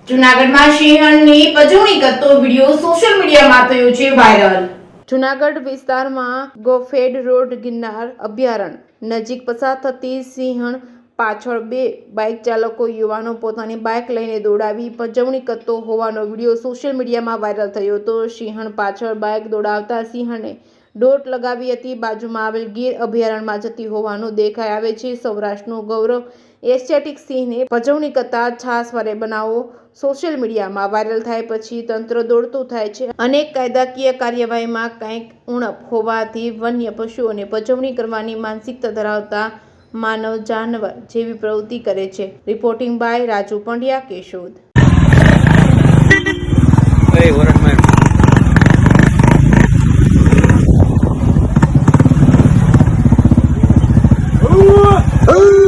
જૂનાગઢમાં સિંહણની પજવણી કરતો video social મીડિયામાં થયો છે વાયરલ। જૂનાગઢ વિસ્તારમાં ગોફેડ રોડ ગિરનાર અભયારણ્ય નજીક પસાર થતી સિંહણ પાછળ બે બાઇક ચાલકો યુવાનો પોતાની બાઇક લઈને દોડાવી પજવણી કરતો હોવાનો વિડીયો સોશિયલ મીડિયામાં વાયરલ થયો હતો। સિંહણ પાછળ બાઇક દોડાવતા સિંહણે દોટ લગાવી હતી। બાજુમાં આવેલ ગીર અભયારણ્યમાં જતી હોવાનું દેખાઈ આવે છે। સૌરાષ્ટ્રનું ગૌરવ એશિયાટિક સિંહને પજવણી કરતા છાસવારે બનાવો સોશિયલ મીડિયામાં વાયરલ થાય પછી તંત્ર દોડતું થાય છે। અનેક કાયદાકીય કાર્યવાહીમાં કંઈક ઉણપ હોવાથી વન્ય પશુઓને પજવણી કરવાની માનસિકતા ધરાવતા માનવ જાનવર જેવી પ્રવૃત્તિ કરે છે। Reporting by Raju Pandya, Keshod. Oh!